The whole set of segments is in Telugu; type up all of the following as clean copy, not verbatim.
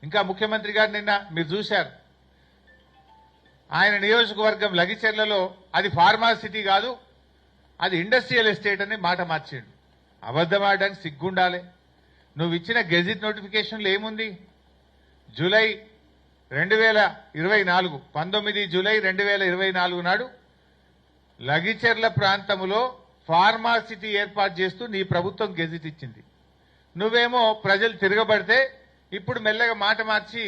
ఇంకా ముఖ్యమంత్రి గారు నిన్న మీరు చూశారు, ఆయన నియోజకవర్గం లగిచెర్లలో అది ఫార్మా సిటీ కాదు, అది ఇండస్ట్రియల్ ఎస్టేట్ అని మాట మార్చిండు. అబద్ధమాడడానికి సిగ్గుండాలి. నువ్వు ఇచ్చిన గెజిట్ నోటిఫికేషన్లో ఏముంది? జూలై 2024 19 జూలై 2024 నాడు లగిచెర్ల ప్రాంతంలో ఫార్మా సిటీ ఏర్పాటు చేస్తూ నీ ప్రభుత్వం గెజిట్ ఇచ్చింది. నువ్వేమో ప్రజలు తిరగబడితే ఇప్పుడు మెల్లగా మాట మార్చి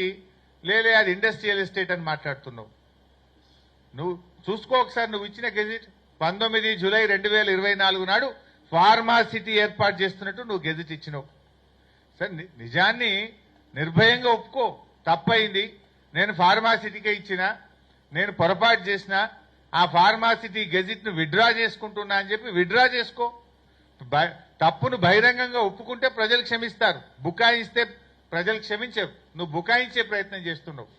లేలే అది ఇండస్ట్రియల్ ఎస్టేట్ అని మాట్లాడుతున్నావు. నువ్వు చూసుకో ఒకసారి, నువ్వు ఇచ్చిన గెజిట్ 19 జూలై 2024 నాడు ఫార్మా సిటీ ఏర్పాటు చేస్తున్నట్టు నువ్వు గెజిట్ ఇచ్చినావు. సరే, నిజాన్ని నిర్భయంగా ఒప్పుకో, తప్పయింది, నేను ఫార్మా సిటీకే ఇచ్చిన, నేను పొరపాటు చేసిన, ఆ ఫార్మా సిటీ గెజిట్ ను విత్డ్రా చేసుకుంటున్నా అని చెప్పి విత్డ్రా చేసుకో. తప్పును బహిరంగంగా ఒప్పుకుంటే ప్రజలు క్షమిస్తారు, బుకాయిస్తే ప్రజలు క్షమించరు. నువ్వు బుకాయించే ప్రయత్నం చేస్తున్నావు.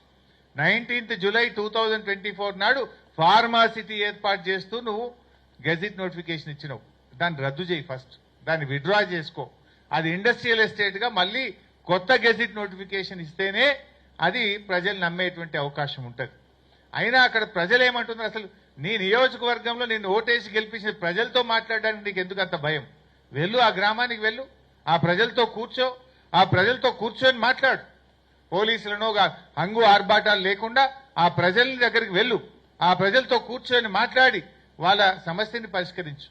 19 జూలై 2024 నాడు ఫార్మా సిటీ ఏర్పాటు చేస్తూ నువ్వు గెజిట్ నోటిఫికేషన్ ఇచ్చినావు. దాన్ని రద్దు చేయి, ఫస్ట్ దాన్ని విత్డ్రా చేసుకో. అది ఇండస్ట్రియల్ ఎస్టేట్ గా మళ్ళీ కొత్త గెజిట్ నోటిఫికేషన్ ఇస్తేనే అది ప్రజలు నమ్మేటువంటి అవకాశం ఉంటుంది. అయినా అక్కడ ప్రజలు ఏమంటున్నారు? అసలు నీ నియోజకవర్గంలో నిన్ను ఓటేసి గెలిపించిన ప్రజలతో మాట్లాడడానికి నీకు ఎందుకు అంత భయం? వెళ్ళు, ఆ గ్రామానికి వెళ్ళు, ఆ ప్రజలతో కూర్చో, ఆ ప్రజలతో కూర్చొని మాట్లాడు. పోలీసులను హంగు ఆర్భాటాలు లేకుండా ఆ ప్రజల దగ్గరికి వెళ్ళు, ఆ ప్రజలతో కూర్చొని మాట్లాడి వాళ్ళ సమస్యని పరిష్కరించు.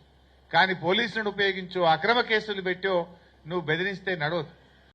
కానీ పోలీసులను ఉపయోగించో, అక్రమ కేసులు పెట్టో నువ్వు బెదిరిస్తే నడవదు.